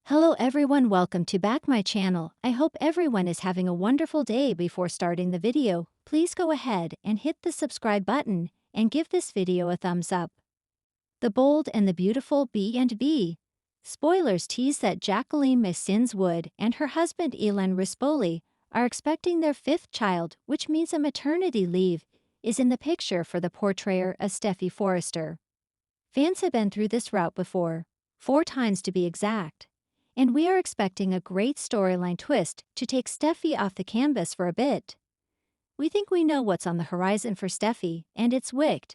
Hello everyone, welcome to back my channel. I hope everyone is having a wonderful day. Before starting the video, please go ahead and hit the subscribe button and give this video a thumbs up. The Bold and the Beautiful B&B. Spoilers tease that Jacqueline Messins Wood and her husband Elan Rispoli are expecting their fifth child, which means a maternity leave is in the picture for the portrayer of Steffy Forrester. Fans have been through this route before, 4 times to be exact. And we are expecting a great storyline twist to take Steffy off the canvas for a bit. We think we know what's on the horizon for Steffy, and it's wicked.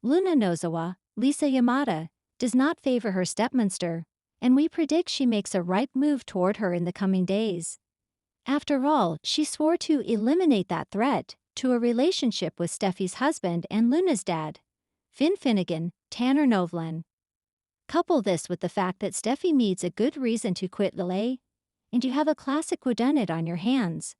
Luna Nozawa, Lisa Yamada, does not favor her stepmonster, and we predict she makes a ripe move toward her in the coming days. After all, she swore to eliminate that threat to a relationship with Steffy's husband and Luna's dad, Finn Finnegan, Tanner Novlan. Couple this with the fact that Steffy needs a good reason to quit LA, and you have a classic whodunit on your hands.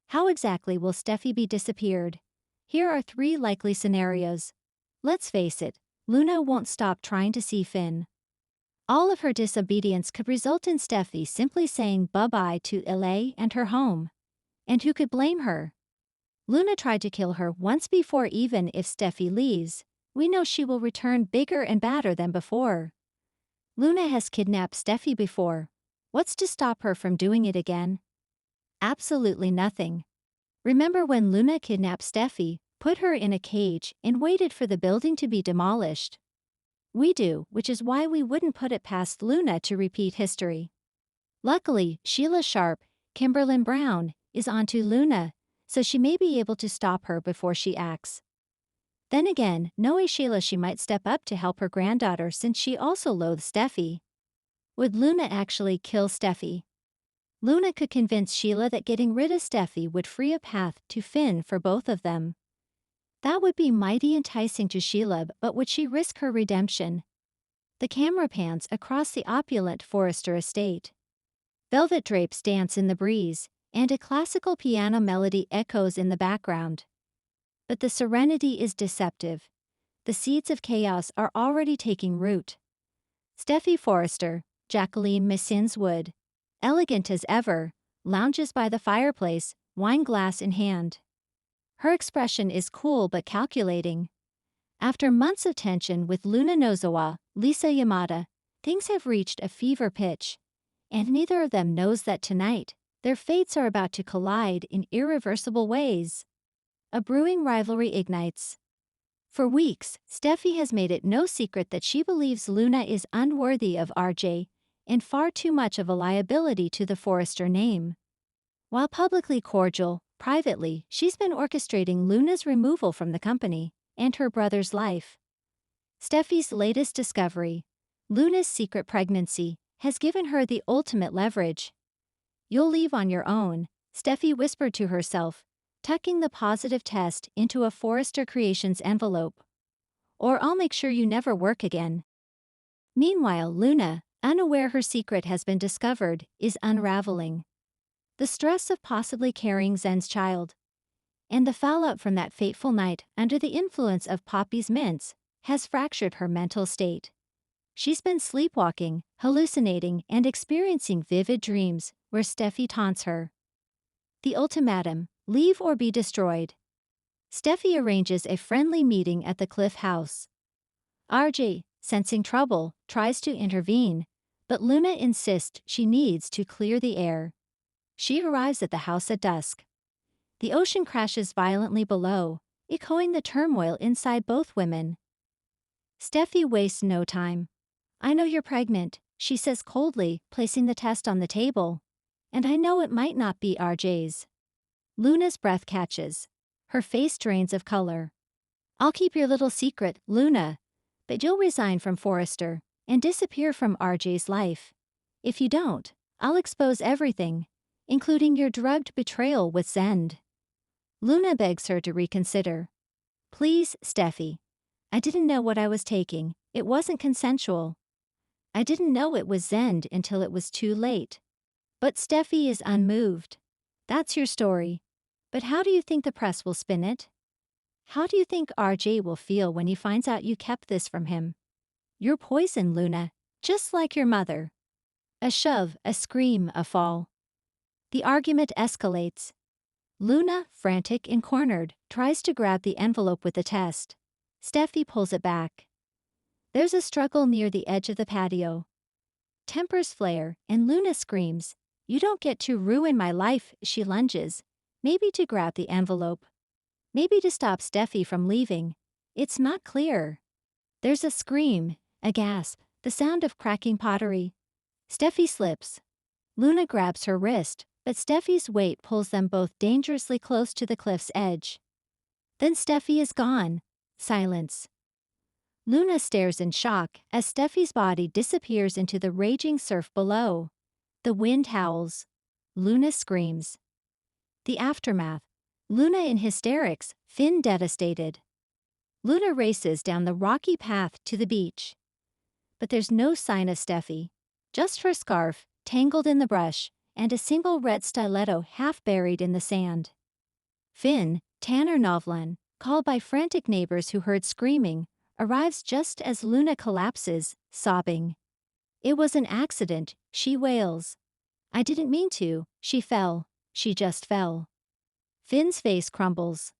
How exactly will Steffy be disappeared? Here are 3 likely scenarios. Let's face it, Luna won't stop trying to see Finn. All of her disobedience could result in Steffy simply saying bye-bye to LA and her home. And who could blame her? Luna tried to kill her once before. Even if Steffy leaves, we know she will return bigger and badder than before. Luna has kidnapped Steffy before. What's to stop her from doing it again? Absolutely nothing. Remember when Luna kidnapped Steffy, put her in a cage, and waited for the building to be demolished? We do, which is why we wouldn't put it past Luna to repeat history. Luckily, Sheila Sharp, Kimberlyn Brown, is onto Luna, so she may be able to stop her before she acts. Then again, knowing Sheila, she might step up to help her granddaughter since she also loathes Steffy. Would Luna actually kill Steffy? Luna could convince Sheila that getting rid of Steffy would free a path to Finn for both of them. That would be mighty enticing to Sheila, but would she risk her redemption? The camera pans across the opulent Forrester estate. Velvet drapes dance in the breeze, and a classical piano melody echoes in the background. But the serenity is deceptive. The seeds of chaos are already taking root. Steffy Forrester, Jacqueline Messins Wood, elegant as ever, lounges by the fireplace, wine glass in hand. Her expression is cool but calculating. After months of tension with Luna Nozawa, Lisa Yamada, things have reached a fever pitch. And neither of them knows that tonight, their fates are about to collide in irreversible ways. A brewing rivalry ignites. For weeks, Steffy has made it no secret that she believes Luna is unworthy of RJ and far too much of a liability to the Forrester name. While publicly cordial, privately, she's been orchestrating Luna's removal from the company and her brother's life. Steffy's latest discovery, Luna's secret pregnancy, has given her the ultimate leverage. "You'll leave on your own," Steffy whispered to herself, tucking the positive test into a Forrester Creations envelope. "Or I'll make sure you never work again." Meanwhile, Luna, unaware her secret has been discovered, is unraveling. The stress of possibly carrying Zen's child, and the fallout from that fateful night under the influence of Poppy's mints, has fractured her mental state. She's been sleepwalking, hallucinating, and experiencing vivid dreams where Steffy taunts her. The ultimatum: leave or be destroyed. Steffy arranges a friendly meeting at the Cliff House. RJ, sensing trouble, tries to intervene, but Luna insists she needs to clear the air. She arrives at the house at dusk. The ocean crashes violently below, echoing the turmoil inside both women. Steffy wastes no time. "I know you're pregnant," she says coldly, placing the test on the table. "And I know it might not be RJ's." Luna's breath catches. Her face drains of color. "I'll keep your little secret, Luna, but you'll resign from Forrester and disappear from RJ's life. If you don't, I'll expose everything, including your drugged betrayal with Zend." Luna begs her to reconsider. "Please, Steffy. I didn't know what I was taking. It wasn't consensual. I didn't know it was Zend until it was too late." But Steffy is unmoved. "That's your story. But how do you think the press will spin it? How do you think RJ will feel when he finds out you kept this from him? You're poison, Luna, just like your mother." A shove, a scream, a fall. The argument escalates. Luna, frantic and cornered, tries to grab the envelope with the test. Steffy pulls it back. There's a struggle near the edge of the patio. Tempers flare, and Luna screams, "You don't get to ruin my life." She lunges, maybe to grab the envelope, maybe to stop Steffy from leaving. It's not clear. There's a scream, a gasp, the sound of cracking pottery. Steffy slips. Luna grabs her wrist, but Steffy's weight pulls them both dangerously close to the cliff's edge. Then Steffy is gone. Silence. Luna stares in shock as Steffy's body disappears into the raging surf below. The wind howls. Luna screams. The aftermath. Luna in hysterics, Finn devastated. Luna races down the rocky path to the beach. But there's no sign of Steffy. Just her scarf, tangled in the brush, and a single red stiletto half buried in the sand. Finn, Tanner Novlan, called by frantic neighbors who heard screaming, arrives just as Luna collapses, sobbing. "It was an accident," she wails. "I didn't mean to, she fell. She just fell." Finn's face crumbles.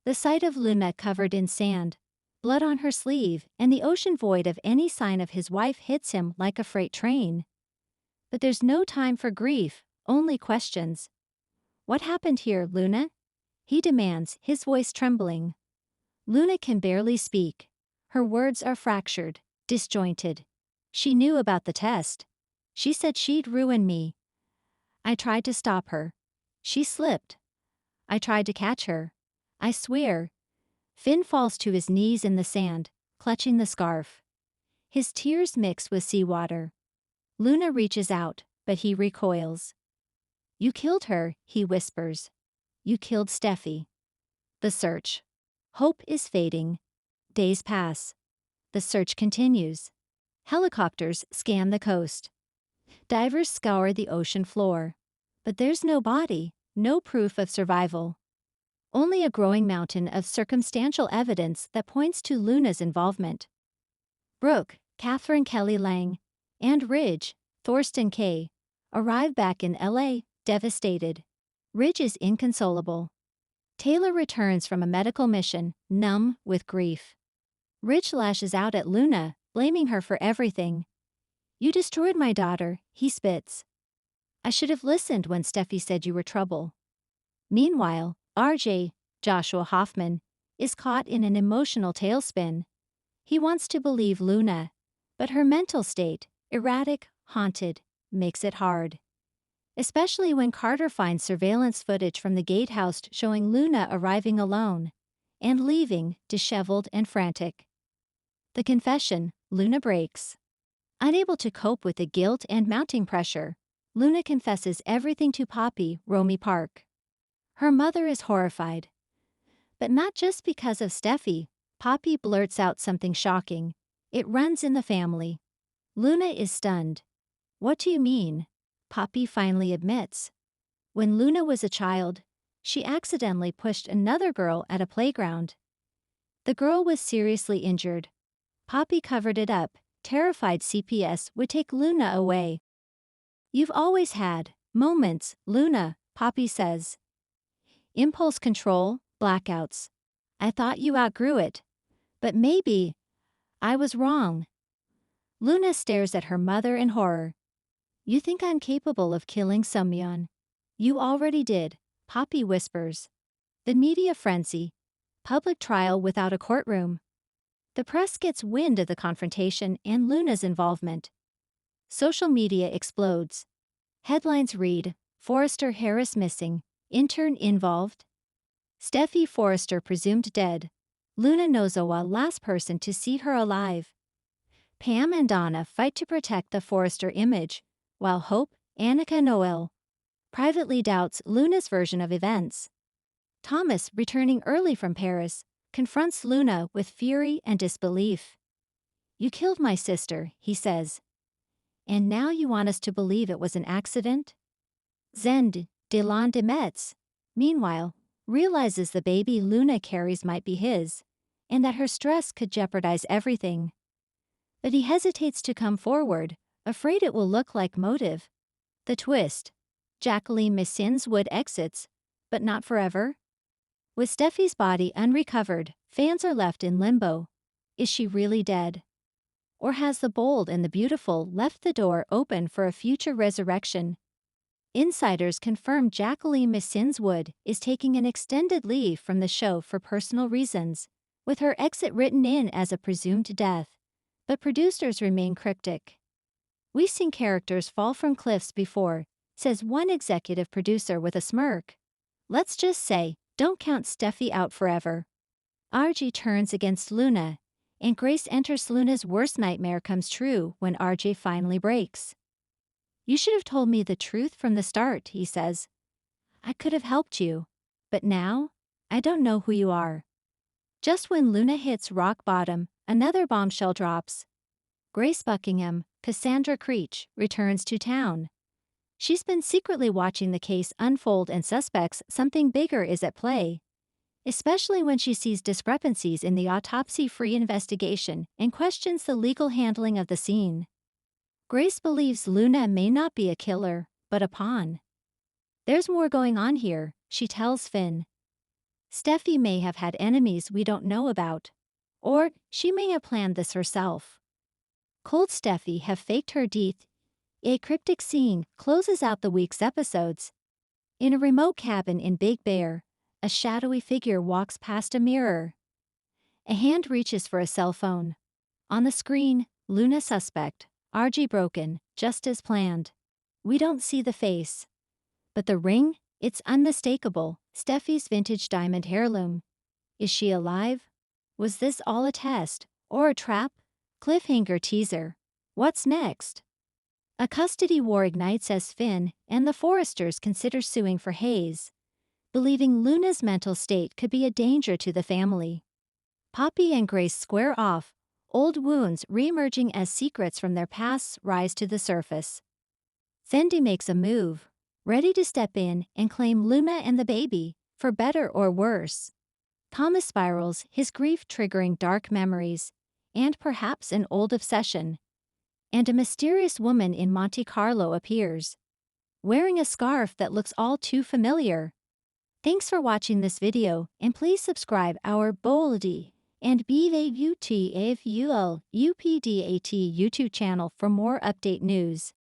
The sight of Luna covered in sand, blood on her sleeve, and the ocean void of any sign of his wife hits him like a freight train. But there's no time for grief, only questions. "What happened here, Luna?" he demands, his voice trembling. Luna can barely speak. Her words are fractured, disjointed. "She knew about the test. She said she'd ruin me. I tried to stop her. She slipped. I tried to catch her. I swear." Finn falls to his knees in the sand, clutching the scarf. His tears mix with seawater. Luna reaches out, but he recoils. "You killed her," he whispers. "You killed Steffy." The search. Hope is fading. Days pass. The search continues. Helicopters scan the coast. Divers scour the ocean floor. But there's no body, no proof of survival. Only a growing mountain of circumstantial evidence that points to Luna's involvement. Brooke, Catherine Kelly Lang, and Ridge, Thorsten Kay, arrive back in LA, devastated. Ridge is inconsolable. Taylor returns from a medical mission, numb with grief. Ridge lashes out at Luna, blaming her for everything. "You destroyed my daughter," he spits. "I should have listened when Steffi said you were trouble." Meanwhile, RJ, Joshua Hoffman, is caught in an emotional tailspin. He wants to believe Luna, but her mental state, erratic, haunted, makes it hard. Especially when Carter finds surveillance footage from the gatehouse showing Luna arriving alone and leaving, disheveled and frantic. The confession, Luna breaks. Unable to cope with the guilt and mounting pressure, Luna confesses everything to Poppy, Romy Park. Her mother is horrified. But not just because of Steffi. Poppy blurts out something shocking. It runs in the family. Luna is stunned. "What do you mean?" Poppy finally admits. When Luna was a child, she accidentally pushed another girl at a playground. The girl was seriously injured. Poppy covered it up, terrified CPS would take Luna away. "You've always had moments, Luna," Poppy says. "Impulse control, blackouts. I thought you outgrew it. But maybe I was wrong." Luna stares at her mother in horror. "You think I'm capable of killing Sumyeon? You already did," Poppy whispers. The media frenzy. Public trial without a courtroom. The press gets wind of the confrontation and Luna's involvement. Social media explodes. Headlines read, "Forrester Harris missing, intern involved." Steffi Forrester presumed dead. Luna Nozawa last person to see her alive. Pam and Donna fight to protect the Forrester image, while Hope, Annika Noel, privately doubts Luna's version of events. Thomas, returning early from Paris, confronts Luna with fury and disbelief. "You killed my sister," he says. "And now you want us to believe it was an accident?" Zend, Delon de Metz, meanwhile, realizes the baby Luna carries might be his, and that her stress could jeopardize everything. But he hesitates to come forward, afraid it will look like motive. The twist. Jacqueline Messins Wood exits, but not forever. With Steffi's body unrecovered, fans are left in limbo. Is she really dead? Or has the bold and the beautiful left the door open for a future resurrection? Insiders confirm Jacqueline Messins Wood is taking an extended leave from the show for personal reasons, with her exit written in as a presumed death. But producers remain cryptic. We've seen characters fall from cliffs before, says one executive producer with a smirk. Let's just say, don't count Steffi out forever. RJ turns against Luna, and Grace enters. Luna's worst nightmare comes true when RJ finally breaks. You should have told me the truth from the start, he says. I could have helped you. But now, I don't know who you are. Just when Luna hits rock bottom, another bombshell drops. Grace Buckingham, Cassandra Creech, returns to town. She's been secretly watching the case unfold and suspects something bigger is at play, especially when she sees discrepancies in the autopsy-free investigation and questions the legal handling of the scene. Grace believes Luna may not be a killer, but a pawn. There's more going on here, she tells Finn. Steffi may have had enemies we don't know about. Or she may have planned this herself. Cold Steffi have faked her death. A cryptic scene closes out the week's episodes. In a remote cabin in Big Bear, a shadowy figure walks past a mirror. A hand reaches for a cell phone. On the screen, Luna suspect, RG broken, just as planned. We don't see the face. But the ring, it's unmistakable, Steffi's vintage diamond heirloom. Is she alive? Was this all a test, or a trap? Cliffhanger teaser. What's next? A custody war ignites as Finn and the Forresters consider suing for Hayes, believing Luna's mental state could be a danger to the family. Poppy and Grace square off, old wounds re-emerging as secrets from their pasts rise to the surface. Fendi makes a move, ready to step in and claim Luna and the baby, for better or worse. Thomas spirals, his grief triggering dark memories, and perhaps an old obsession. And a mysterious woman in Monte Carlo appears, wearing a scarf that looks all too familiar. Thanks for watching this video, and please subscribe our Boldy and BVUTFUL UPDAT YouTube channel for more update news.